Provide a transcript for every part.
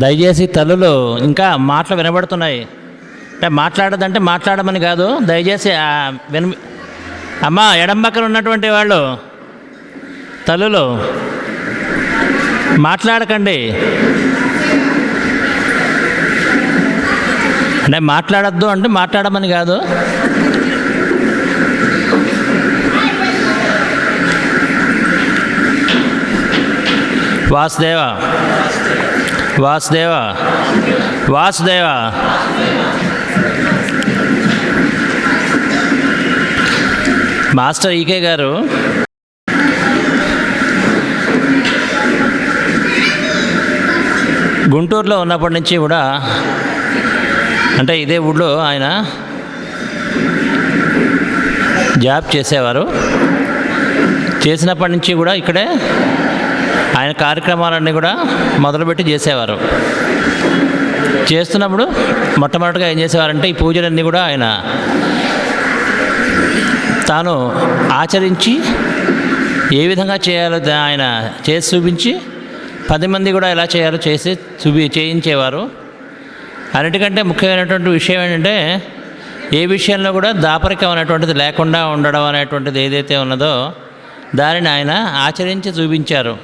దయచేసి తల్లులు ఇంకా మాటలు వినబడుతున్నాయి. అంటే మాట్లాడదంటే మాట్లాడమని కాదు, దయచేసి అమ్మ ఎడం పక్కన ఉన్నటువంటి వాళ్ళు తల్లులు మాట్లాడకండి. అంటే మాట్లాడద్దు అంటే మాట్లాడమని కాదు. వాసుదేవ వాసుదేవ వాసుదేవ. మాస్టర్ ఈకే గారు గుంటూరులో ఉన్నప్పటి నుంచి కూడా, అంటే ఇదే ఊళ్ళో ఆయన జాబ్ చేసేవారు. చేసినప్పటి నుంచి కూడా ఇక్కడే ఆయన కార్యక్రమాలన్నీ కూడా మొదలుపెట్టి చేసేవారు. చేస్తున్నప్పుడు మొట్టమొదటిగా ఏం చేసేవారంటే ఈ పూజలన్నీ కూడా ఆయన తాను ఆచరించి ఏ విధంగా చేయాలో ఆయన చేసి చూపించి 10 మంది కూడా ఎలా చేయాలో చేసి చేయించేవారు. అన్నిటికంటే ముఖ్యమైనటువంటి విషయం ఏంటంటే ఏ విషయంలో కూడా దాపరికం అనేటువంటిది లేకుండా ఉండడం అనేటువంటిది ఏదైతే ఉన్నదో దానిని ఆయన ఆచరించి చూపించారు.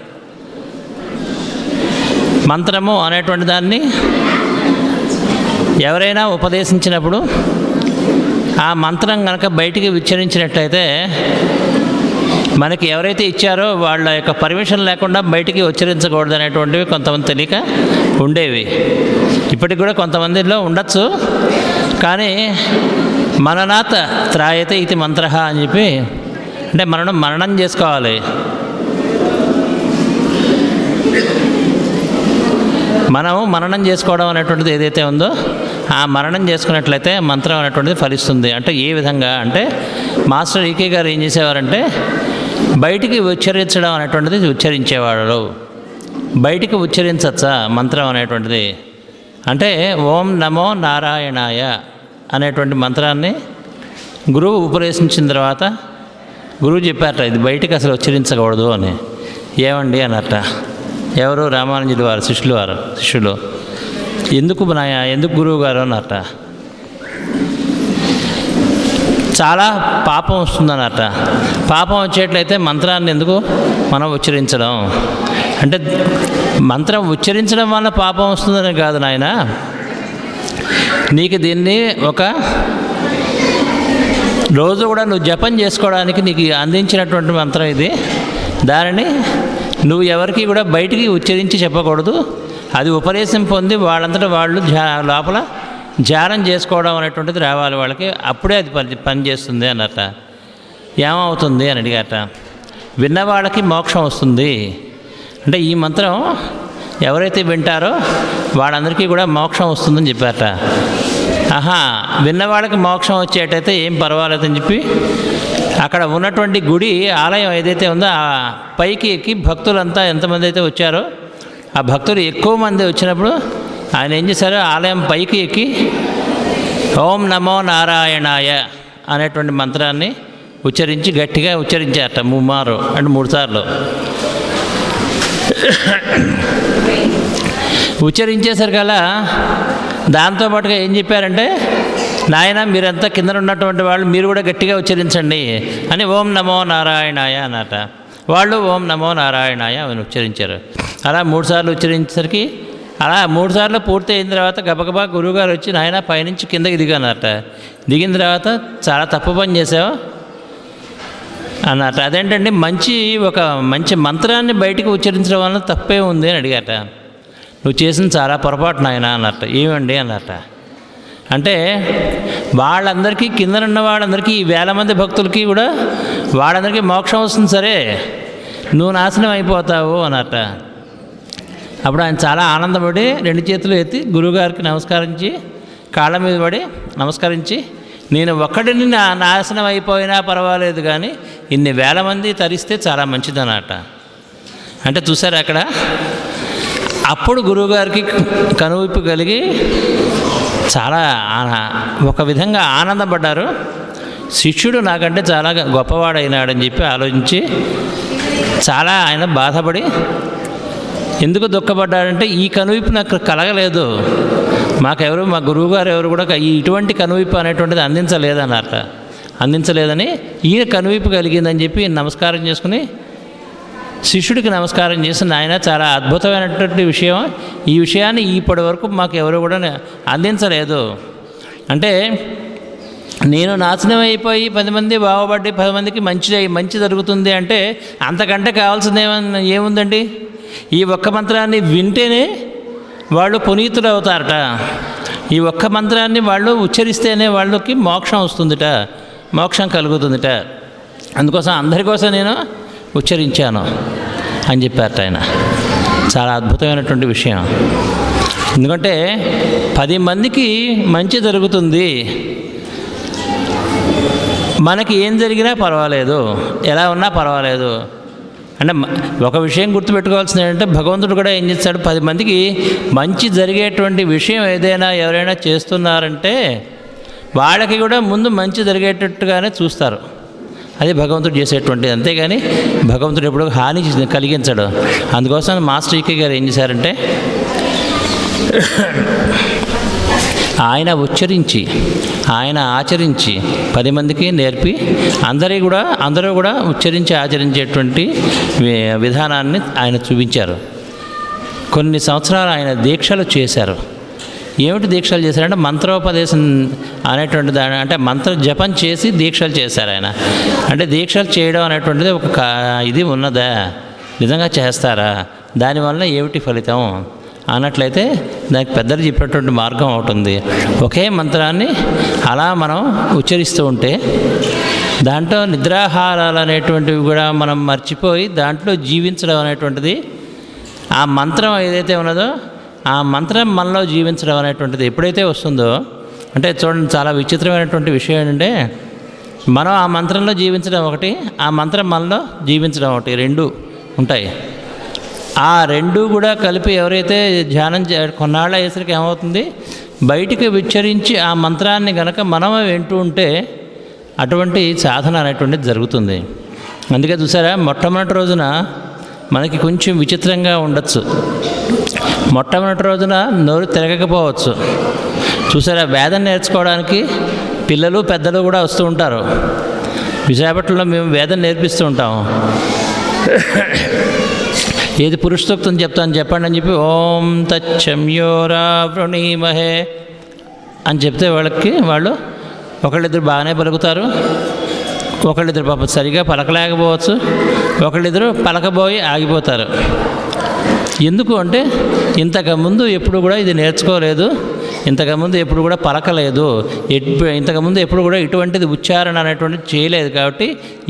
మంత్రము అనేటువంటి దాన్ని ఎవరైనా ఉపదేశించినప్పుడు ఆ మంత్రం కనుక బయటికి ఉచ్చరించినట్లయితే మనకి ఎవరైతే ఇచ్చారో వాళ్ళ యొక్క పర్మిషన్ లేకుండా బయటికి ఉచ్చరించకూడదు అనేటువంటివి కొంతమంది తెలియక ఉండేవి. ఇప్పటికి కూడా కొంతమందిలో ఉండొచ్చు. కానీ మననాత్ త్రాయతే ఇది మంత్ర అని చెప్పి, అంటే మననం చేసుకోవాలి. మనము మననం చేసుకోవడం అనేటువంటిది ఏదైతే ఉందో ఆ మననం చేసుకున్నట్లయితే మంత్రం అనేటువంటిది ఫలిస్తుంది. అంటే ఏ విధంగా అంటే మాస్టర్ ఈకే గారు ఏం చేసేవారంటే బయటికి ఉచ్చరించడం అనేటువంటిది ఉచ్చరించేవాడు. బయటికి ఉచ్చరించచ్చా మంత్రం అనేటువంటిది అంటే ఓం నమో నారాయణాయ అనేటువంటి మంత్రాన్ని గురువు ఉపదేశించిన తర్వాత గురువు చెప్పారట ఇది బయటికి అసలు ఉచ్చరించకూడదు అని. ఏమండి అన్నట్ట. ఎవరు? రామానుజులు వారు శిష్యులు. ఎందుకు గురువు గారు అన్నట్ట. చాలా పాపం వస్తుందన్నట్ట. పాపం వచ్చేట్లయితే మంత్రాన్ని ఎందుకు మనం ఉచ్చరించడం అంటే మంత్రం ఉచ్చరించడం వల్ల పాపం వస్తుందని కాదు నాయన. నీకు దీన్ని ఒక రోజు కూడా నువ్వు జపం చేసుకోవడానికి నీకు అందించినటువంటి మంత్రం ఇది. దానిని నువ్వు ఎవరికి కూడా బయటికి ఉచ్చరించి చెప్పకూడదు. అది ఉపదేశం పొంది వాళ్ళంతటా వాళ్ళు లోపల ధ్యానం చేసుకోవడం అనేటువంటిది రావాలి వాళ్ళకి. అప్పుడే అది పనిచేస్తుంది అన్నట్ట. ఏమవుతుంది అని అడిగాట. విన్నవాళ్ళకి మోక్షం వస్తుంది. అంటే ఈ మంత్రం ఎవరైతే వింటారో వాళ్ళందరికీ కూడా మోక్షం వస్తుందని చెప్పారట. విన్నవాళ్ళకి మోక్షం వచ్చేటైతే ఏం పర్వాలేదని చెప్పి అక్కడ ఉన్నటువంటి గుడి ఆలయం ఏదైతే ఉందో ఆ పైకి ఎక్కి భక్తులంతా ఎంతమంది అయితే వచ్చారో ఆ భక్తులు ఎక్కువ మంది వచ్చినప్పుడు ఆయన ఏం చేశారు, ఆలయం పైకి ఎక్కి ఓం నమో నారాయణాయ అనేటువంటి మంత్రాన్ని ఉచ్చరించి గట్టిగా ఉచ్చరించారట 3 మారు, అంటే 3 సార్లు ఉచ్చరించేసరికల్లా దాంతోపాటుగా ఏం చెప్పారంటే నాయన మీరంతా కింద ఉన్నటువంటి వాళ్ళు మీరు కూడా గట్టిగా ఉచ్చరించండి అని ఓం నమో నారాయణాయ అన్నట. వాళ్ళు ఓం నమో నారాయణాయ అని ఉచ్చరించారు. అలా 3 సార్లు ఉచ్చరించేసరికి అలా 3 సార్లు పూర్తి అయిన తర్వాత గబగబా గురువుగారు వచ్చి నాయన పైనుంచి కిందకి దిగన్నట. దిగిన తర్వాత చాలా తప్పు పని చేసావు అన్నట. అదేంటండి మంచి మంత్రాన్ని బయటికి ఉచ్చరించడం వలన తప్పే ఉంది అని అడిగాట. నువ్వు చేసిన చాలా పొరపాటు నాయన అన్నట్ట. ఏమండి అన్నట్ట. అంటే వాళ్ళందరికీ కిందనున్న వాళ్ళందరికీ 1000 మంది భక్తులకి కూడా వాళ్ళందరికీ మోక్షం వస్తుంది, సరే నువ్వు నాశనం అయిపోతావు అన్నట్ట. అప్పుడు ఆయన చాలా ఆనందపడి 2 చేతులు ఎత్తి గురువుగారికి నమస్కరించి కాళ్ళ మీద పడి నమస్కరించి నేను ఒక్కడిని నాశనం అయిపోయినా పర్వాలేదు కానీ ఇన్ని 1000 మంది తరిస్తే చాలా మంచిదన్నట. అంటే చూసారు అక్కడ. అప్పుడు గురువుగారికి కనువిప్పు కలిగి చాలా ఒక విధంగా ఆనందపడ్డారు. శిష్యుడు నాకంటే చాలా గొప్పవాడైనాడని చెప్పి ఆలోచించి చాలా ఆయన బాధపడి ఎందుకు దుఃఖపడ్డాడంటే ఈ కనువిప్పు నాకు కలగలేదు, మాకెవరు మా గురువుగారు ఎవరు కూడా ఇటువంటి కనువిప్పు అనేటువంటిది అందించలేదని ఈయన కనువిప్పు కలిగిందని చెప్పి నమస్కారం చేసుకుని శిష్యుడికి నమస్కారం చేసి, నాయన చాలా అద్భుతమైనటువంటి విషయం, ఈ విషయాన్ని ఇప్పటి వరకు మాకు ఎవరు కూడా అందించలేదు. అంటే నేను నాశనం అయిపోయి 10 మంది బాగుపడి 10 మందికి మంచి జరుగుతుంది అంటే అంతకంటే కావాల్సింది ఏముందండి? ఈ ఒక్క మంత్రాన్ని వింటేనే వాళ్ళు పునీతులు అవుతారట. ఈ ఒక్క మంత్రాన్ని వాళ్ళు ఉచ్చరిస్తేనే వాళ్ళకి మోక్షం వస్తుందిట, మోక్షం కలుగుతుందిట. అందుకోసం అందరి కోసం నేను ఉచ్చరించాను అని చెప్పారట ఆయన. చాలా అద్భుతమైనటువంటి విషయం. ఎందుకంటే 10 మందికి మంచి జరుగుతుంది, మనకి ఏం జరిగినా పర్వాలేదు, ఎలా ఉన్నా పర్వాలేదు. అంటే ఒక విషయం గుర్తుపెట్టుకోవాల్సింది ఏంటంటే భగవంతుడు కూడా ఏం చేస్తాడు, 10 మందికి మంచి జరిగేటువంటి విషయం ఏదైనా ఎవరైనా చేస్తున్నారంటే వాళ్ళకి కూడా ముందు మంచి జరిగేటట్టుగానే చూస్తారు. అది భగవంతుడు చేసేటువంటిది. అంతేగాని భగవంతుడు ఎప్పుడు హాని కలిగించడు. అందుకోసం మాస్టర్ ఈకే గారు ఏం చేశారంటే ఆయన ఉచ్చరించి ఆయన ఆచరించి 10 మందికి నేర్పి అందరూ కూడా ఉచ్చరించి ఆచరించేటువంటి విధానాన్ని ఆయన చూపించారు. కొన్ని సంవత్సరాలు ఆయన దీక్షలు చేశారు. ఏమిటి దీక్షలు చేశారంటే మంత్రోపదేశం అనేటువంటి దాని, అంటే మంత్ర జపం చేసి దీక్షలు చేశారు ఆయన. అంటే దీక్షలు చేయడం అనేటువంటిది ఒక ఇది ఉన్నదా, నిజంగా చేస్తారా, దానివల్ల ఏమిటి ఫలితం అన్నట్లయితే దానికి పెద్దలు చెప్పేటువంటి మార్గం ఒకటి ఉంది. ఒకే మంత్రాన్ని అలా మనం ఉచ్చరిస్తూ ఉంటే దాంట్లో నిద్రాహారాలు అనేటువంటివి కూడా మనం మర్చిపోయి దాంట్లో జీవించడం అనేటువంటిది, ఆ మంత్రం ఏదైతే ఉన్నదో ఆ మంత్రం మనలో జీవించడం అనేటువంటిది ఎప్పుడైతే వస్తుందో, అంటే చూడండి చాలా విచిత్రమైనటువంటి విషయం ఏంటంటే మనం ఆ మంత్రంలో జీవించడం ఒకటి, ఆ మంత్రం మనలో జీవించడం ఒకటి, 2 ఉంటాయి. ఆ 2 కూడా కలిపి ఎవరైతే ధ్యానం కొన్నాళ్ళ అయ్యేసరికి ఏమవుతుంది, బయటికి విచ్చరించి ఆ మంత్రాన్ని కనుక మనం వింటూ ఉంటే అటువంటి సాధన అనేటువంటిది జరుగుతుంది. అందుకే చూసారా, మొట్టమొదటి రోజున మనకి కొంచెం విచిత్రంగా ఉండొచ్చు, మొట్టమొదటి రోజున నోరు తిరగకపోవచ్చు. చూసారా, వేదం నేర్చుకోవడానికి పిల్లలు పెద్దలు కూడా వస్తూ ఉంటారు. విశాఖపట్నంలో మేము వేదం నేర్పిస్తూ ఉంటాము. ఏది పురుషోక్తం చెప్తాను చెప్పండి అని చెప్పి ఓం తచ్చమ్యోరా వృణీమహే అని చెప్తే వాళ్ళు ఒకళ్ళిద్దరు బాగానే పలుకుతారు, ఒకళ్ళిద్దరు పాప సరిగా పలకలేకపోవచ్చు, ఒకళ్ళిద్దరు పలకబోయి ఆగిపోతారు. ఎందుకు అంటే ఇంతకుముందు ఎప్పుడు కూడా ఇది నేర్చుకోలేదు, ఇంతకుముందు ఎప్పుడు కూడా పలకలేదు, ఇంతకుముందు ఎప్పుడు కూడా ఇటువంటిది ఉచ్చారణ అనేటువంటిది చేయలేదు. కాబట్టి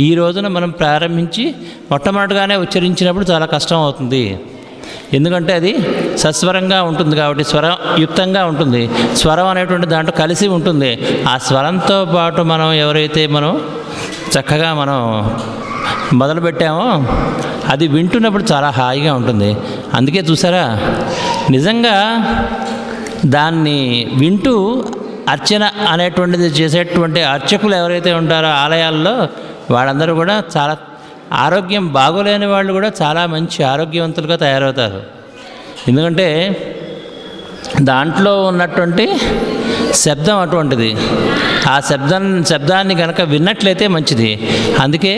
ఈ రోజున మనం ప్రారంభించి మొట్టమొదటిగానే ఉచ్చరించినప్పుడు చాలా కష్టం అవుతుంది. ఎందుకంటే అది సస్వరంగా ఉంటుంది కాబట్టి, స్వరయుక్తంగా ఉంటుంది, స్వరం అనేటువంటి దాంట్లో కలిసి ఉంటుంది. ఆ స్వరంతో పాటు మనం చక్కగా మొదలుపెట్టామో అది వింటున్నప్పుడు చాలా హాయిగా ఉంటుంది. అందుకే చూసారా, నిజంగా దాన్ని వింటూ అర్చన అనేటువంటిది చేసేటువంటి అర్చకులు ఎవరైతే ఉంటారో ఆలయాల్లో వాళ్ళందరూ కూడా చాలా ఆరోగ్యం బాగోలేని వాళ్ళు కూడా చాలా మంచి ఆరోగ్యవంతులుగా తయారవుతారు. ఎందుకంటే దాంట్లో ఉన్నటువంటి శబ్దం అటువంటిది. ఆ శబ్దాన్ని కనుక విన్నట్లయితే మంచిది. అందుకే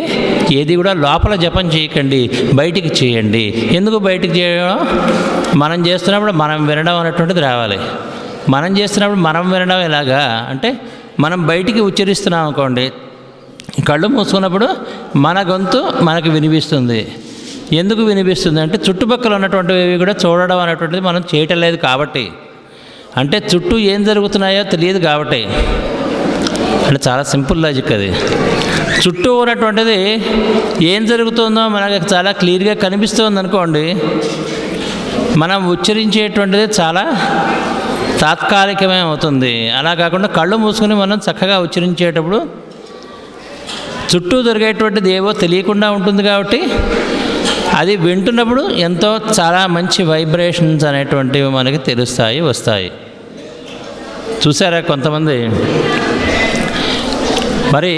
ఏది కూడా లోపల జపం చేయకండి, బయటికి చేయండి. ఎందుకు బయటికి చేయడం? మనం చేస్తున్నప్పుడు మనం వినడం అనేటువంటిది రావాలి. మనం చేస్తున్నప్పుడు మనం వినడం ఎలాగా అంటే, మనం బయటికి ఉచ్చరిస్తున్నాం అనుకోండి, కళ్ళు మూసుకున్నప్పుడు మన గొంతు మనకు వినిపిస్తుంది. ఎందుకు వినిపిస్తుంది అంటే చుట్టుపక్కల ఉన్నటువంటివి కూడా చూడడం అనేటువంటిది మనం చేయటం లేదు కాబట్టి, అంటే చుట్టూ ఏం జరుగుతున్నాయో తెలియదు కాబట్టి. అంటే చాలా సింపుల్ లాజిక్ అది. చుట్టూ ఉన్నటువంటిది ఏం జరుగుతుందో మనకు చాలా క్లియర్గా కనిపిస్తుంది అనుకోండి, మనం ఉచ్చరించేటువంటిది చాలా తాత్కాలికమే అవుతుంది. అలా కాకుండా కళ్ళు మూసుకుని మనం చక్కగా ఉచ్చరించేటప్పుడు చుట్టూ జరిగేటువంటిది ఏవో తెలియకుండా ఉంటుంది కాబట్టి అది వింటున్నప్పుడు ఎంతో చాలా మంచి వైబ్రేషన్స్ అనేటువంటివి మనకి తెలుస్తాయి, వస్తాయి. చూసారా, కొంతమంది మరి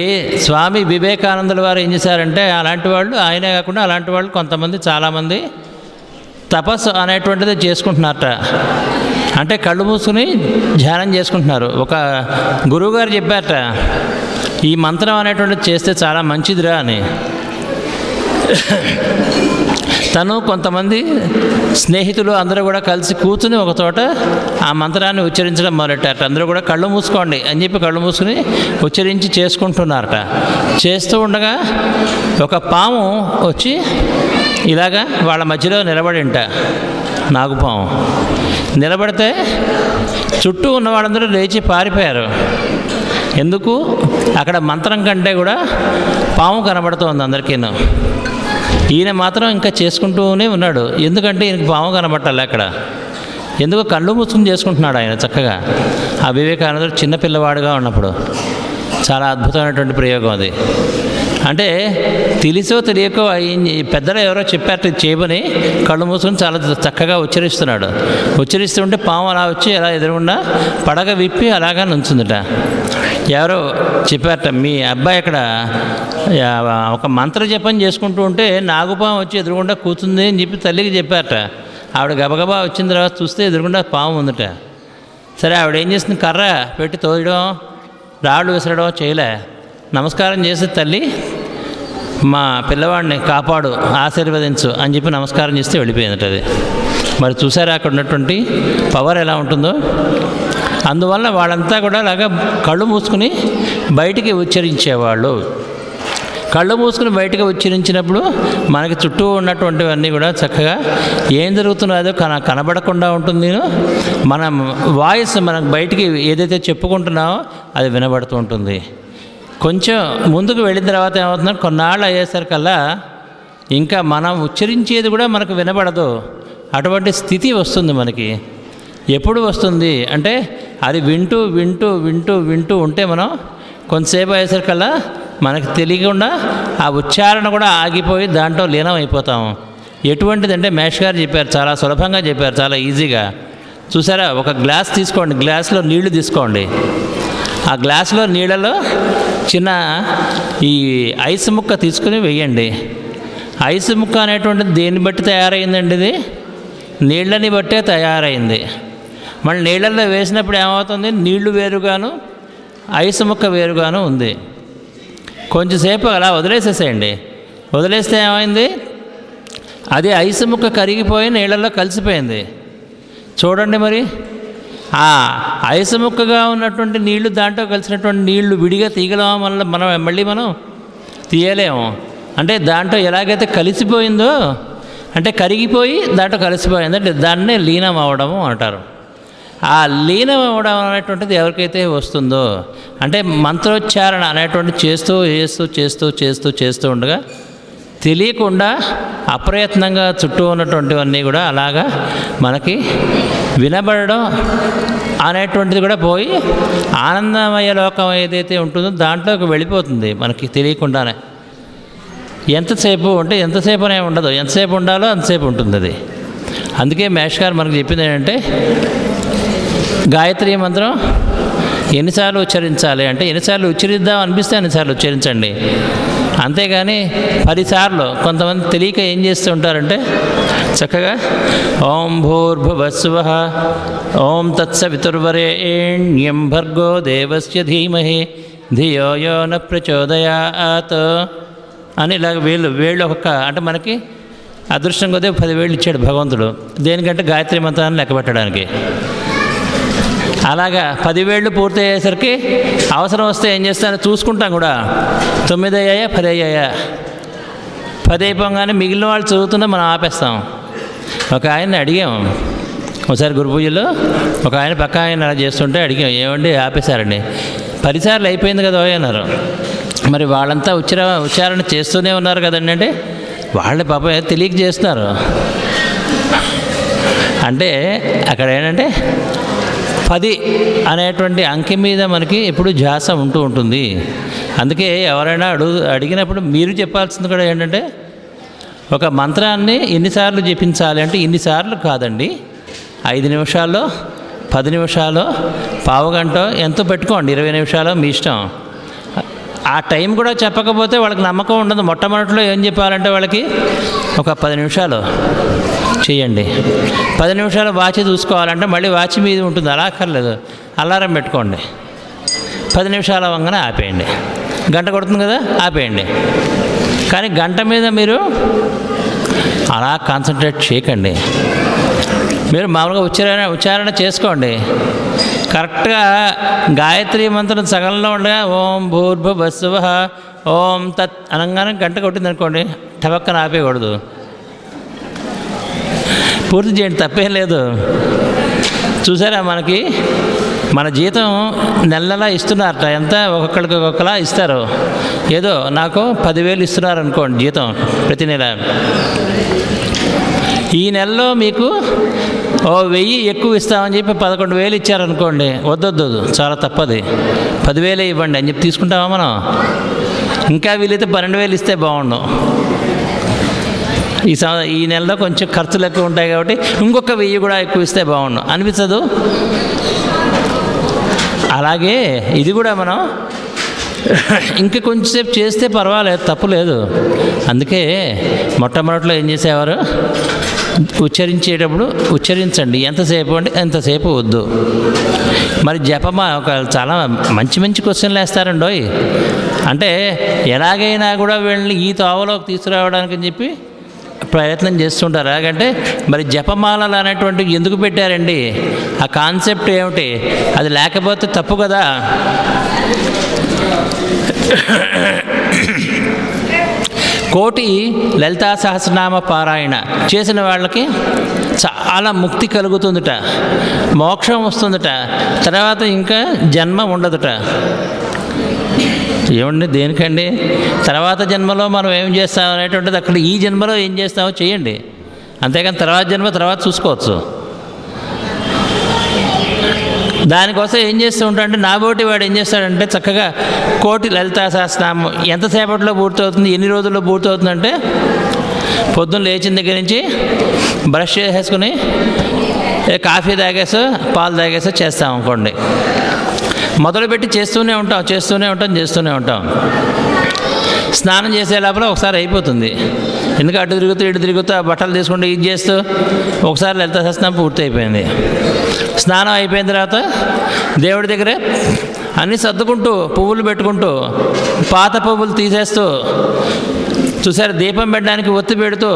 స్వామి వివేకానందుల వారు ఏం చేశారంటే అలాంటి వాళ్ళు, ఆయనే కాకుండా అలాంటి వాళ్ళు కొంతమంది చాలామంది తపస్సు అనేటువంటిది చేసుకుంటున్నారట. అంటే కళ్ళు మూసుకుని ధ్యానం చేసుకుంటున్నారు. ఒక గురువుగారు చెప్పారట, ఈ మంత్రం అనేటువంటిది చేస్తే చాలా మంచిదిరా అని. తను కొంతమంది స్నేహితులు అందరూ కూడా కలిసి కూర్చుని ఒక చోట ఆ మంత్రాన్ని ఉచ్చరించడం మొదలెట్టారట. అందరూ కూడా కళ్ళు మూసుకోండి అని చెప్పి కళ్ళు మూసుకుని ఉచ్చరించి చేసుకుంటున్నారట. చేస్తూ ఉండగా ఒక పాము వచ్చి ఇలాగా వాళ్ళ మధ్యలో నిలబడింట, నాగుపాము. నిలబడితే చుట్టూ ఉన్న వాళ్ళందరూ లేచి పారిపోయారు. ఎందుకు? అక్కడ మంత్రం కంటే కూడా పాము కనబడుతోంది అందరికీను. ఈయన మాత్రం ఇంకా చేసుకుంటూనే ఉన్నాడు. ఎందుకంటే ఈయనకి పాము కనబట్టాలి అక్కడ. ఎందుకు? కళ్ళు మూసుకుని చేసుకుంటున్నాడు ఆయన చక్కగా. ఆ వివేకానందుడు చిన్నపిల్లవాడుగా ఉన్నప్పుడు చాలా అద్భుతమైనటువంటి ప్రయోగం అది. అంటే తెలిసో తెలియకో పెద్దలు ఎవరో చెప్పారు చేయమని కళ్ళు మూసుకొని చాలా చక్కగా ఉచ్చరిస్తున్నాడు. ఉచ్చరిస్తుంటే పాము అలా వచ్చి అలా ఎదురుగుండా పడగ విప్పి అలాగా నుంచుందట. ఎవరో చెప్పారట, మీ అబ్బాయి అక్కడ ఒక మంత్ర జపం చేసుకుంటూ ఉంటే నాగుపాము వచ్చి ఎదురుగుండా కూర్చుంది అని చెప్పి తల్లికి చెప్పారట. ఆవిడ గబగబా వచ్చిన తర్వాత చూస్తే ఎదురుగుండా పాము ఉందట. సరే, ఆవిడ ఏం చేస్తుంది, కర్ర పెట్టి తోయడం, రాళ్ళు విసరడం చేయలే. నమస్కారం చేసి, తల్లి మా పిల్లవాడిని కాపాడు, ఆశీర్వదించు అని చెప్పి నమస్కారం చేస్తే వెళ్ళిపోయిందట అది. మరి చూసారా అక్కడ ఉన్నటువంటి పవర్ ఎలా ఉంటుందో. అందువల్ల వాళ్ళంతా కూడా అలాగా కళ్ళు మూసుకుని బయటికి ఉచ్చరించేవాళ్ళు. కళ్ళు మూసుకుని బయటకు ఉచ్చరించినప్పుడు మనకి చుట్టూ ఉన్నటువంటివన్నీ కూడా చక్కగా ఏం జరుగుతున్నదో కనబడకుండా ఉంటుంది. మన వాయిస్ మనకు బయటికి ఏదైతే చెప్పుకుంటున్నామో అది వినబడుతూ ఉంటుంది. కొంచెం ముందుకు వెళ్ళిన తర్వాత ఏమవుతుందంటే కొన్నాళ్ళు అయ్యేసరికల్లా ఇంకా మనం ఉచ్చరించేది కూడా మనకు వినబడదు. అటువంటి స్థితి వస్తుంది మనకి. ఎప్పుడు వస్తుంది అంటే అది వింటూ వింటూ వింటూ వింటూ ఉంటే మనం కొంతసేపు అయ్యేసరికల్లా మనకు తెలియకుండా ఆ ఉచ్చారణ కూడా ఆగిపోయి దాంట్లో లీనం అయిపోతాము. ఎటువంటిదంటే మేష్ గారు చెప్పారు, చాలా సులభంగా చెప్పారు, చాలా ఈజీగా. చూసారా, ఒక గ్లాస్ తీసుకోండి, గ్లాస్లో నీళ్లు తీసుకోండి. ఆ గ్లాసులో నీళ్ళలో చిన్న ఈ ఐస్ ముక్క తీసుకుని వేయండి. ఐస్ ముక్క అనేటువంటిది దేన్ని బట్టి తయారైందండి? ఇది నీళ్ళని బట్టే తయారైంది. మళ్ళీ నీళ్ళల్లో వేసినప్పుడు ఏమవుతుంది, నీళ్లు వేరుగాను ఐస్ ముక్క వేరుగాను ఉంది. కొంచెంసేపు అలా వదిలేసేసేయండి. వదిలేస్తే ఏమైంది, అది ఐస్ ముక్క కరిగిపోయి నీళ్ళల్లో కలిసిపోయింది. చూడండి, మరి ఆ ఐస్ ముక్కగా ఉన్నటువంటి నీళ్లు దాంట్లో కలిసినటువంటి నీళ్లు విడిగా తీయగలమా? మనం తీయలేము. అంటే దాంట్లో ఎలాగైతే కలిసిపోయిందో, అంటే కరిగిపోయి దాంట్లో కలిసిపోయింది, అంటే దాన్నే లీనం అవ్వడము అంటారు. ఆ లీనం అవ్వడం అనేటువంటిది ఎవరికైతే వస్తుందో, అంటే మంత్రోచ్చారణ అనేటువంటి చేస్తూ చేస్తూ చేస్తూ చేస్తూ చేస్తూ ఉండగా తెలియకుండా అప్రయత్నంగా చుట్టూ ఉన్నటువంటివన్నీ కూడా అలాగా మనకి వినబడడం అనేటువంటిది కూడా పోయి ఆనందమయ లోకం ఏదైతే ఉంటుందో దాంట్లోకి వెళ్ళిపోతుంది మనకి తెలియకుండానే. ఎంతసేపు అంటే ఎంతసేపు అనే ఉండదు, ఎంతసేపు ఉండాలో అంతసేపు ఉంటుంది అది. అందుకే మేష్ గారు మనకు చెప్పింది ఏంటంటే, గాయత్రి మంత్రం ఎన్నిసార్లు ఉచ్చరించాలి అంటే, ఎన్నిసార్లు ఉచ్చరిద్దాం అనిపిస్తే అన్నిసార్లు ఉచ్చరించండి. అంతేగాని 10 సార్లు కొంతమంది తెలియక ఏం చేస్తూ ఉంటారంటే, చక్కగా ఓం భూర్భువస్సువః ఓం తత్సవితుర్వరేణ్యం భర్గో దేవస్య ధీమహి ధియో యో న ప్రచోదయాత్ అని ఇలాగ వేళ్ళు ఒక్కొక్క, అంటే మనకి అదృష్టం కొద్ది 10 వేళ్ళు ఇచ్చాడు భగవంతుడు. దేనికంటే గాయత్రి మంత్రాన్ని లెక్క పెట్టడానికి. అలాగా 10 వేళ్ళు పూర్తి అయ్యేసరికి అవసరం వస్తే ఏం చేస్తానో చూసుకుంటాం కూడా, 9 అయ్యాయా 10 అయ్యాయా. 10 అయిపోగానే మిగిలిన వాళ్ళు చదువుతున్నా మనం ఆపేస్తాం. ఒక ఆయన్ని అడిగాం ఒకసారి గురు పూజలో, ఒక ఆయన పక్క ఆయన అలా చేస్తుంటే అడిగాం, ఏమండి ఆపేశారండి. 10 సార్లు అయిపోయింది కదా అన్నారు. మరి వాళ్ళంతా ఉచ్చారణ చేస్తూనే ఉన్నారు కదండి అంటే, వాళ్ళ పాప తెలియక చేస్తున్నారు. అంటే అక్కడ ఏంటంటే 10 అనేటువంటి అంకె మీద మనకి ఎప్పుడు ధ్యాస ఉంటూ ఉంటుంది. అందుకే ఎవరైనా అడిగినప్పుడు మీరు చెప్పాల్సింది కూడా ఏంటంటే, ఒక మంత్రాన్ని ఎన్నిసార్లు జపించాలి అంటే, ఇన్నిసార్లు కాదండి, 5 నిమిషాల్లో 10 నిమిషాలు పావుగంట ఎంతో పెట్టుకోండి, 20 నిమిషాలు మీ ఇష్టం. ఆ టైం కూడా చెప్పకపోతే వాళ్ళకి నమ్మకం ఉండదు. మొట్టమొదటిలో ఏం చెప్పాలంటే వాళ్ళకి ఒక 10 నిమిషాలు చేయండి, 10 నిమిషాలు వాచ్ చూసుకోవాలంటే మళ్ళీ వాచ్ మీద ఉంటుంది, అలా అక్కర్లేదు, అలారం పెట్టుకోండి, 10 నిమిషాలు అవ్వగానే ఆపేయండి. గంట కొడుతుంది కదా, ఆపేయండి. కానీ గంట మీద మీరు అలా కాన్సన్ట్రేట్ చేయకండి. మీరు మామూలుగా ఉచ్చారణ చేసుకోండి. కరెక్ట్గా గాయత్రి మంత్రం సగంలో ఉండగా ఓం భూర్భువస్సువః ఓం తత్ అనగానే గంట కొట్టింది అనుకోండి, టపక్కన ఆపేయకూడదు, పూర్తి చేయండి, తప్పేం లేదు. చూసారా, మనకి మన జీతం నెలలా ఇస్తున్నారట. ఎంత ఒక్కొక్కరికి ఒక్కొక్కలా ఇస్తారు. ఏదో నాకు 10,000 ఇస్తున్నారు అనుకోండి జీతం ప్రతి నెల. ఈ నెలలో మీకు 1,000 ఎక్కువ ఇస్తామని చెప్పి 11,000 ఇచ్చారనుకోండి, వద్దొద్దు, చాలా తప్పది, 10,000 ఇవ్వండి అని చెప్పి తీసుకుంటామా మనం? ఇంకా వీలైతే 12,000 ఇస్తే బాగుండు. ఈ నెలలో కొంచెం ఖర్చులు ఎక్కువ ఉంటాయి కాబట్టి ఇంకొక 1,000 కూడా ఎక్కువ ఇస్తే బాగుండు అనిపించదు? అలాగే ఇది కూడా మనం ఇంకా కొంచెంసేపు చేస్తే పర్వాలేదు, తప్పు లేదు. అందుకే మొట్టమొదటిలో ఏం చేసేవారు, ఉచ్చరించేటప్పుడు ఉచ్చరించండి, ఎంతసేపు అంటే ఎంతసేపు వద్దు. మరి జపమా ఒక చాలా మంచి మంచి క్వశ్చన్లు వేస్తారండోయ్. అంటే ఎలాగైనా కూడా వీళ్ళని ఈ తోవలోకి తీసుకురావడానికి అని చెప్పి ప్రయత్నం చేస్తుంటారు. అలాగంటే మరి జపమాలలు అనేటువంటివి ఎందుకు పెట్టారండి? ఆ కాన్సెప్ట్ ఏమిటి? అది లేకపోతే తప్పు కదా. కోటి లలితా సహస్రనామ పారాయణ చేసిన వాళ్ళకి చాలా ముక్తి కలుగుతుందట, మోక్షం వస్తుందట, తర్వాత ఇంకా జన్మ ఉండదుట. ఏమండి, దేనికండి? తర్వాత జన్మలో మనం ఏం చేస్తాం అనేటువంటిది అక్కడ ఈ జన్మలో ఏం చేస్తామో చేయండి, అంతేకాని తర్వాత జన్మ తర్వాత చూసుకోవచ్చు. దానికోసం ఏం చేస్తూ ఉంటాడంటే, నాబోటి వాడు ఏం చేస్తాడంటే చక్కగా కోటి లలితా సహస్రనామం ఎంతసేపట్లో పూర్తవుతుంది, ఎన్ని రోజుల్లో పూర్తవుతుందంటే పొద్దున్న లేచిన దగ్గర నుంచి బ్రష్ చేసేసుకుని కాఫీ తాగేసో పాలు తాగేసో చేస్తాం అనుకోండి, మొదలుపెట్టి చేస్తూనే ఉంటాం. స్నానం చేసే లోపల ఒకసారి అయిపోతుంది. ఎందుకంటే అటు ఇటు తిరుగుతూ బట్టలు తీసుకుంటూ ఇది చేస్తూ ఒకసారి లలితా సహస్రనామం పూర్తి అయిపోయింది. స్నానం అయిపోయిన తర్వాత దేవుడి దగ్గర అన్నీ సర్దుకుంటూ పువ్వులు పెట్టుకుంటూ పాత పువ్వులు తీసేస్తూ, చూసారు, దీపం పెట్టడానికి ఒత్తి పెడుతూ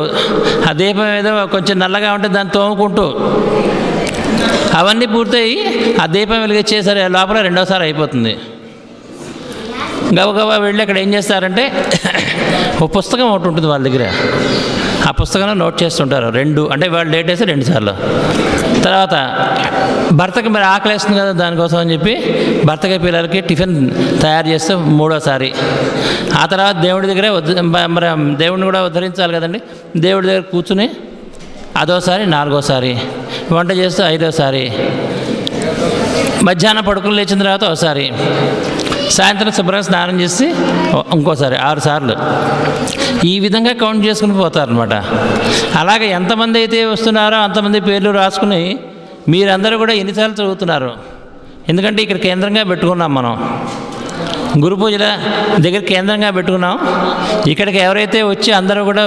ఆ దీపం ఏదో కొంచెం నల్లగా ఉంటే దాన్ని తోముకుంటూ అవన్నీ పూర్తయి ఆ దీపం వెలిగించేసరి లోపల రెండోసారి అయిపోతుంది. గబగబా వెళ్ళి అక్కడ ఏం చేస్తారంటే ఓ పుస్తకం ఒకటి ఉంటుంది వాళ్ళ దగ్గర, ఆ పుస్తకంలో నోట్ చేస్తుంటారు 2 అంటే వాళ్ళు డేట్ వేస్తే 2 సార్లు. తర్వాత భర్తకి మరి ఆకలేస్తుంది కదా, దానికోసం అని చెప్పి భర్తకి పిల్లలకి టిఫిన్ తయారు చేస్తే 3వసారి. ఆ తర్వాత దేవుడి దగ్గరే మరి దేవుడిని కూడా ఉద్ధరించాలి కదండి, దేవుడి దగ్గర కూర్చుని అదోసారి, 4వసారి వంట చేస్తూ 5వసారి, మధ్యాహ్నం పడుకుని లేచిన తర్వాత ఒకసారి, సాయంత్రం శుభ్రంగా స్నానం చేసి ఇంకోసారి, 6 సార్లు. ఈ విధంగా కౌంట్ చేసుకుని పోతారనమాట. అలాగే ఎంతమంది అయితే వస్తున్నారో అంతమంది పేర్లు రాసుకుని మీరందరూ కూడా ఎన్నిసార్లు చదువుతున్నారు? ఎందుకంటే ఇక్కడ కేంద్రంగా పెట్టుకున్నాం మనం, గురు పూజల దగ్గర కేంద్రంగా పెట్టుకున్నాం. ఇక్కడికి ఎవరైతే వచ్చి అందరూ కూడా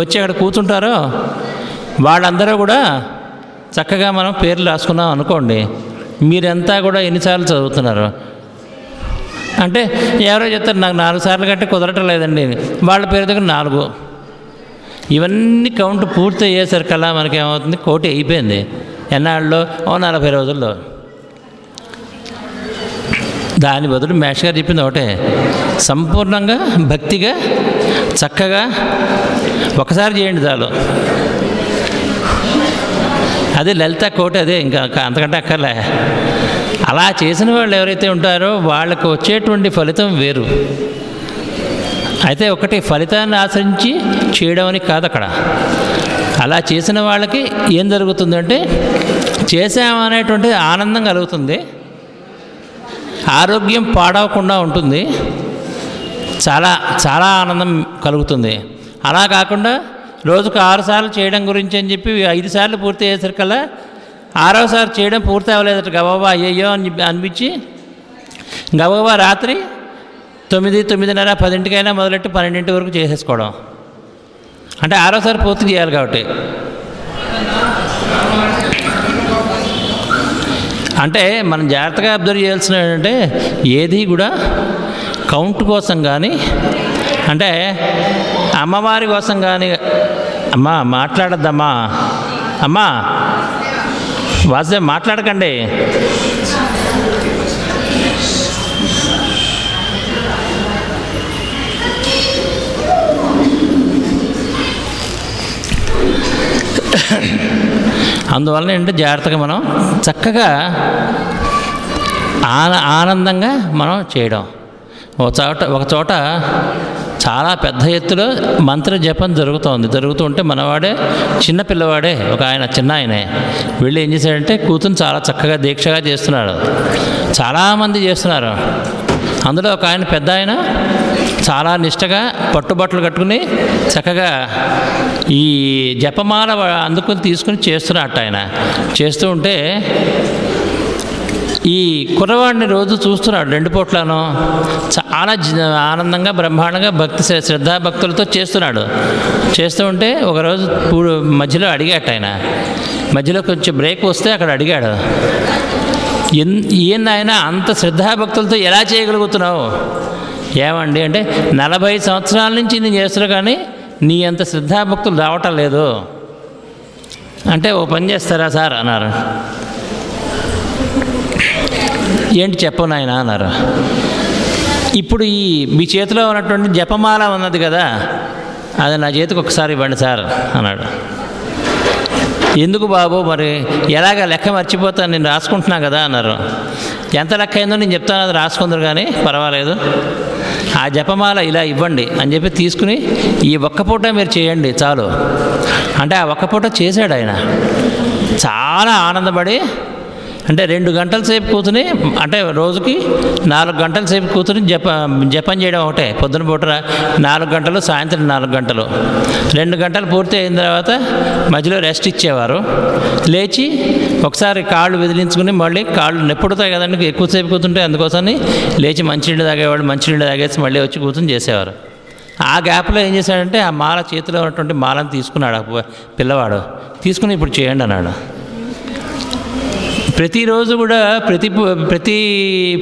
వచ్చి అక్కడ కూర్చుంటారో వాళ్ళందరూ కూడా చక్కగా మనం పేర్లు రాసుకున్నాం అనుకోండి, మీరంతా కూడా ఎన్నిసార్లు చదువుతున్నారు అంటే ఎవరో చెప్తారు నాకు 4 సార్లు కంటే కుదరటం లేదండి, వాళ్ళ పేరు దగ్గర 4. ఇవన్నీ కౌంట్ పూర్తి అయ్యేసరికల్లా మనకి ఏమవుతుంది, కోటి అయిపోయింది. ఎన్నాళ్ళలో? 40 రోజుల్లో. దాని బదులు మేష్ గారు చెప్పింది ఒకటే, సంపూర్ణంగా భక్తిగా చక్కగా ఒకసారి చేయండి చాలు. అదే లలిత కోటి, అదే ఇంకా అంతకంటే అక్కర్లే. అలా చేసిన వాళ్ళు ఎవరైతే ఉంటారో వాళ్ళకు వచ్చేటువంటి ఫలితం వేరు. అయితే ఒకటి ఫలితాన్ని ఆశ్రయించి చేయడం అని కాదు అక్కడ. అలా చేసిన వాళ్ళకి ఏం జరుగుతుందంటే చేసామనేటువంటి ఆనందం కలుగుతుంది, ఆరోగ్యం పాడవకుండా ఉంటుంది, చాలా చాలా ఆనందం కలుగుతుంది. అలా కాకుండా రోజుకు 6 సార్లు చేయడం గురించి అని చెప్పి 5 సార్లు పూర్తి అయ్యేసరికల్లా 6వసారి చేయడం పూర్తి అవ్వలేదట, గబగబా అయ్యయ్యో అని అనిపించి గబగబా రాత్రి 9, 9:30, 10ంటికైనా మొదలెట్టి 12 వరకు చేసేసుకోవడం. అంటే ఆరోసారి పూర్తి చేయాలి కాబట్టి. అంటే మనం జాగ్రత్తగా అబ్జర్వ్ చేయాల్సిన ఏంటంటే ఏది కూడా కౌంట్ కోసం కానీ, అంటే అమ్మవారి కోసం కానీ, అమ్మా మాట్లాడద్దమ్మా, అమ్మా వాసుదేవ్ మాట్లాడకండి. అందువల్ల ఏంటంటే జాగ్రత్తగా మనం చక్కగా ఆనందంగా మనం చేయడం. ఒక చోట చాలా పెద్ద ఎత్తులో మంత్ర జపం జరుగుతూ ఉంటే మనవాడే చిన్న పిల్లవాడే ఒక ఆయన, చిన్న ఆయనే వెళ్ళి ఏం చేశాడంటే కూతురు చాలా చక్కగా దీక్షగా చేస్తున్నాడు. చాలామంది చేస్తున్నారు. అందులో ఒక ఆయన, పెద్ద ఆయన చాలా నిష్టగా పట్టుబట్టలు కట్టుకుని చక్కగా ఈ జపమాల అందుకుని తీసుకుని చేస్తున్నట్టు ఆయన చేస్తూ ఉంటే ఈ కుర్రవాడిని రోజు చూస్తున్నాడు 2 పూట్లను. చాలా ఆనందంగా బ్రహ్మాండంగా శ్రద్ధాభక్తులతో చేస్తున్నాడు. చేస్తూ ఉంటే ఒకరోజు మధ్యలో అడిగాట ఆయన, మధ్యలో కొంచెం బ్రేక్ వస్తే అక్కడ అడిగాడు, ఈయన ఆయన అంత శ్రద్ధాభక్తులతో ఎలా చేయగలుగుతున్నావు? ఏమండి అంటే 40 సంవత్సరాల నుంచి నేను చేస్తున్నా కానీ నీ అంత శ్రద్ధాభక్తులు రావటం లేదు. అంటే ఓ పని చేస్తారా సార్ అన్నారు. ఏంటి చెప్పను ఆయన అన్నారు. ఇప్పుడు మీ చేతిలో ఉన్నటువంటి జపమాల ఉన్నది కదా, అది నా చేతికి ఒకసారి ఇవ్వండి సార్ అన్నాడు. ఎందుకు బాబు, మరి ఎలాగ లెక్క మర్చిపోతాను, నేను రాసుకుంటున్నా కదా అన్నారు. ఎంత లెక్క అయిందో నేను చెప్తాను, అది రాసుకుందరు కానీ పర్వాలేదు, ఆ జపమాల ఇలా ఇవ్వండి అని చెప్పి తీసుకుని ఈ ఒక్క పూట మీరు చేయండి చాలు అంటే ఆ ఒక్క పూట చేశాడు ఆయన. చాలా ఆనందపడి, అంటే 2 గంటల సేపు కూర్చుని, అంటే రోజుకి 4 గంటల సేపు కూర్చుని జపం చేయడం ఒకటే. పొద్దున పూట 4 గంటలు, సాయంత్రం 4 గంటలు. 2 గంటలు పూర్తి అయిన తర్వాత మధ్యలో రెస్ట్ ఇచ్చేవారు. లేచి ఒకసారి కాళ్ళు విదిలించుకుని మళ్ళీ కాళ్ళు నొప్పుడుతాయి కదండి ఎక్కువసేపు కూర్చుంటే, అందుకోసమని లేచి మంచినీళ్ళు తాగేవాడు. మంచినీళ్ళు తాగేసి మళ్ళీ వచ్చి కూర్చొని చేసేవారు. ఆ గ్యాప్లో ఏం చేశాడంటే ఆ మాల, చేతిలో ఉన్నటువంటి మాలను తీసుకున్నాడు పిల్లవాడు. తీసుకుని ఇప్పుడు చేయండి అన్నాడు. ప్రతిరోజు కూడా ప్రతి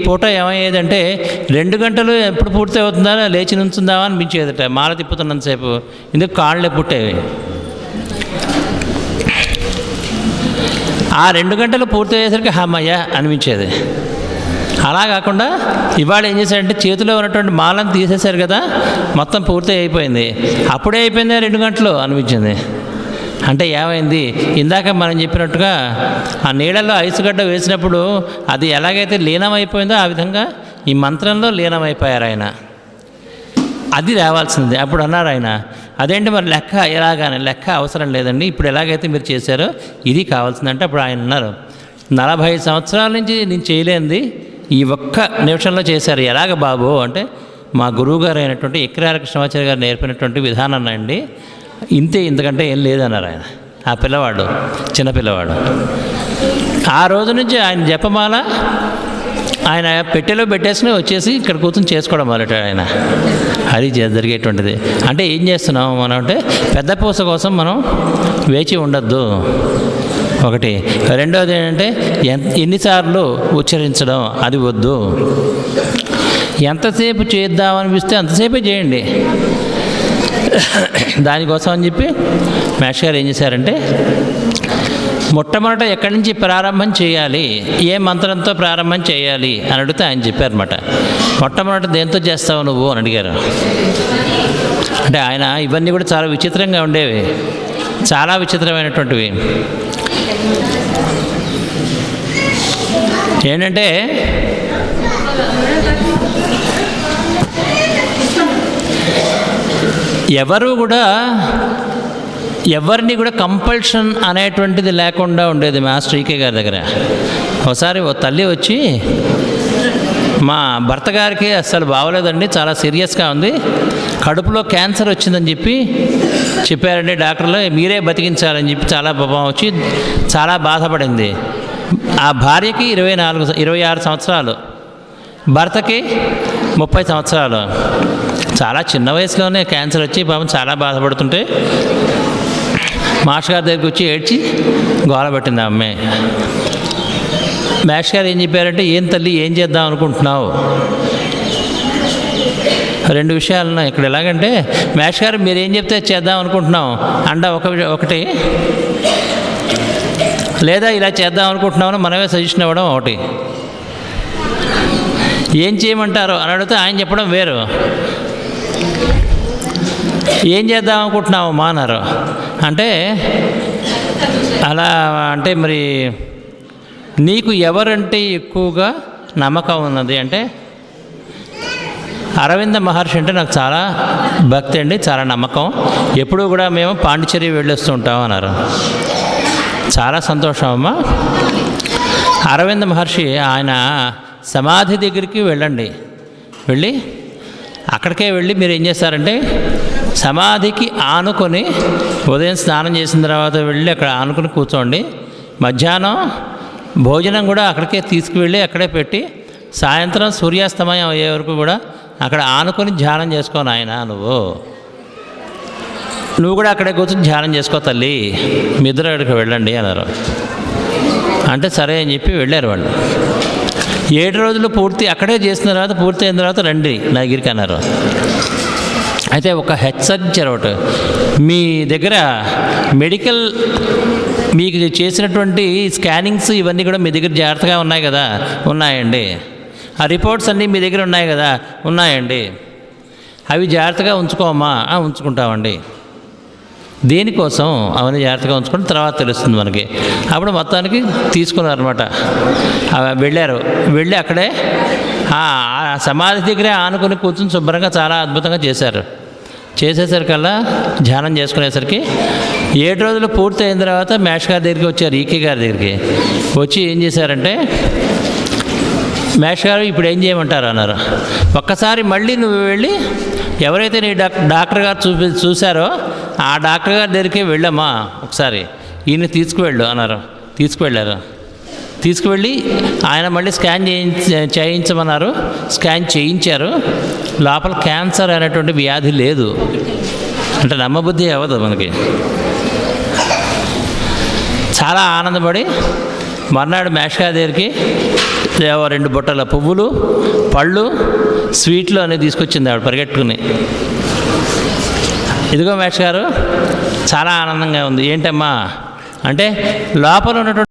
పూట ఏమయ్యేదంటే 2 గంటలు ఎప్పుడు పూర్తి అవుతుందా, లేచి నుంచుందామా అనిపించేదట మాల తిప్పుతున్నంతసేపు. ఇందుకు కాళ్ళే పుట్టేవి. ఆ 2 గంటలు పూర్తి అయ్యేసరికి హమ్మయ్య అనిపించేది. అలా కాకుండా ఇవాళ ఏం చేశాడంటే చేతిలో ఉన్నటువంటి మాలను తీసేశారు కదా, మొత్తం పూర్తి అయిపోయింది. అప్పుడే అయిపోయింది 2 గంటలు అనిపించింది. అంటే ఏమైంది, ఇందాక మనం చెప్పినట్టుగా ఆ నీళ్ళలో ఐసుగడ్డ వేసినప్పుడు అది ఎలాగైతే లీనమైపోయిందో ఆ విధంగా ఈ మంత్రంలో లీనమైపోయారు ఆయన. అది రావాల్సింది. అప్పుడు అన్నారు ఆయన, అదేంటి మరి లెక్క ఎలాగానే, లెక్క అవసరం లేదండి, ఇప్పుడు ఎలాగైతే మీరు చేశారో ఇది కావాల్సిందంటే అప్పుడు ఆయన అన్నారు, 40 సంవత్సరాల నుంచి నేను చేయలేనిది ఈ ఒక్క నిమిషంలో చేశారు. ఎలాగ బాబు అంటే, మా గురువుగారు అయినటువంటి ఎక్కిరాల కృష్ణమాచార్య గారు నేర్పినటువంటి విధానం అండి, ఇంతకంటే ఏం లేదన్నారు ఆయన. ఆ పిల్లవాడు, చిన్నపిల్లవాడు. ఆ రోజు నుంచి ఆయన జపమాల ఆయన పెట్టెలో పెట్టేసుకుని వచ్చేసి ఇక్కడ కూర్చొని చేసుకోవడం మొదలెట్టాడు ఆయన. అది జరిగేటువంటిది. అంటే ఏం చేస్తున్నాం మనం అంటే, పెద్ద పూస కోసం మనం వేచి ఉండద్దు ఒకటి. రెండవది ఏంటంటే ఎన్నిసార్లు ఉచ్చరించడం అది వద్దు. ఎంతసేపు చేద్దామనిపిస్తే అంతసేపే చేయండి. దానికోసం అని చెప్పి మేష్ గారు ఏం చేశారంటే, మొట్టమొదట ఎక్కడి నుంచి ప్రారంభం చేయాలి, ఏ మంత్రంతో ప్రారంభం చేయాలి అని అడిగితే ఆయన చెప్పారన్నమాట. మొట్టమొదట దేంతో చేస్తావు నువ్వు అని అడిగారు. అంటే ఆయన ఇవన్నీ కూడా చాలా విచిత్రంగా ఉండేవి, చాలా విచిత్రమైనటువంటివి. ఏంటంటే ఎవరిని కూడా కంపల్షన్ అనేటువంటిది లేకుండా ఉండేది మాస్టర్ ఈకే గారి దగ్గర. ఒకసారి ఓ తల్లి వచ్చి, మా భర్త గారికి అస్సలు బాగోలేదండి, చాలా సీరియస్గా ఉంది, కడుపులో క్యాన్సర్ వచ్చిందని చెప్పారండి డాక్టర్లు, మీరే బతికించాలని చెప్పి చాలా పాపం వచ్చి చాలా బాధపడింది. ఆ భార్యకి 26 సంవత్సరాలు, భర్తకి 30 సంవత్సరాలు. చాలా చిన్న వయసులోనే క్యాన్సర్ వచ్చి పాపం చాలా బాధపడుతుంటే మాస్టర్ గారి దగ్గరికి వచ్చి ఏడ్చి గోల పెట్టింది ఆ అమ్మాయి. మాస్టర్ గారు ఏం చెప్పారంటే, ఏం తల్లి ఏం చేద్దాం అనుకుంటున్నావు? 2 విషయాలు ఉన్నాయి ఇక్కడ. ఎలాగంటే మాస్టర్ గారు మీరు ఏం చెప్తే చేద్దాం అనుకుంటున్నాం అండ ఒకటి, లేదా ఇలా చేద్దాం అనుకుంటున్నామని మనమే సజెషన్ ఇవ్వడం ఒకటి. ఏం చేయమంటారు అని అడిగితే ఆయన చెప్పడం వేరు. ఏం చేద్దాం అనుకుంటున్నావు మా అన్నారు. అంటే అలా అంటే మరి నీకు ఎవరంటే ఎక్కువగా నమ్మకం ఉన్నది అంటే, అరవింద మహర్షి అంటే నాకు చాలా భక్తి అండి, చాలా నమ్మకం. ఎప్పుడూ కూడా మేము పాండిచేరి వెళ్ళొస్తూ ఉంటాం అన్నారు. చాలా సంతోషం అమ్మా. అరవింద మహర్షి ఆయన సమాధి దగ్గరికి వెళ్ళండి. వెళ్ళి అక్కడికే వెళ్ళి మీరు ఏం చేస్తారంటే, సమాధికి ఆనుకొని ఉదయం స్నానం చేసిన తర్వాత వెళ్ళి అక్కడ ఆనుకొని కూర్చోండి. మధ్యాహ్నం భోజనం కూడా అక్కడికే తీసుకువెళ్ళి అక్కడే పెట్టి సాయంత్రం సూర్యాస్తమయం అయ్యే వరకు కూడా అక్కడ ఆనుకొని ధ్యానం చేసుకో నాయన. నువ్వు కూడా అక్కడే కూర్చొని ధ్యానం చేసుకో తల్లి, మీ ఇద్దరు అక్కడికి వెళ్ళండి అన్నారు. అంటే సరే అని చెప్పి వెళ్ళారు వాళ్ళు. 7 రోజులు పూర్తి అక్కడే చేసిన తర్వాత, పూర్తి అయిన తర్వాత రండి నా దగ్గరికి అన్నారు. అయితే ఒక హెచ్చరించారు ఒకటి, మీ దగ్గర మెడికల్ మీకు చేసినటువంటి స్కానింగ్స్ ఇవన్నీ కూడా మీ దగ్గర జాగ్రత్తగా ఉన్నాయి కదా? ఉన్నాయండి. ఆ రిపోర్ట్స్ అన్నీ మీ దగ్గర ఉన్నాయి కదా? ఉన్నాయండి. అవి జాగ్రత్తగా ఉంచుకోమా? ఉంచుకుంటామండి. దేనికోసం? అవన్నీ జాగ్రత్తగా ఉంచుకొని తర్వాత తెలుస్తుంది మనకి. అప్పుడు మొత్తానికి తీసుకున్నారనమాట. వెళ్ళారు. వెళ్ళి అక్కడే ఆ సమాధి దగ్గరే ఆనుకొని కూర్చుని శుభ్రంగా చాలా అద్భుతంగా చేశారు. చేసేసరికల్లా ధ్యానం చేసుకునేసరికి 7 రోజులు పూర్తి అయిన తర్వాత మేష్ గారి దగ్గరికి వచ్చారు, ఈకే గారి దగ్గరికి. వచ్చి ఏం చేశారంటే, మేష్ గారు ఇప్పుడు ఏం చేయమంటారు అన్నారు. ఒక్కసారి మళ్ళీ నువ్వు వెళ్ళి ఎవరైతే నీ డాక్టర్ గారు చూశారో ఆ డాక్టర్ గారి దగ్గరికి వెళ్ళమ్మా, ఒకసారి ఈయన తీసుకువెళ్ళు అన్నారు. తీసుకువెళ్ళారు. తీసుకువెళ్ళి ఆయన మళ్ళీ స్కాన్ చేయించమన్నారు. స్కాన్ చేయించారు. లోపల క్యాన్సర్ అనేటువంటి వ్యాధి లేదు. అంటే నమ్మబుద్ధి అవ్వదు మనకి. చాలా ఆనందపడి మర్నాడు మేష్ గారి దగ్గరికి 2 బుట్టల పువ్వులు, పళ్ళు, స్వీట్లు అనేది తీసుకొచ్చింది ఆవిడ పరిగెట్టుకుని. ఇదిగో మేష్ గారు చాలా ఆనందంగా ఉంది. ఏంటమ్మా అంటే, లోపల ఉన్నటువంటి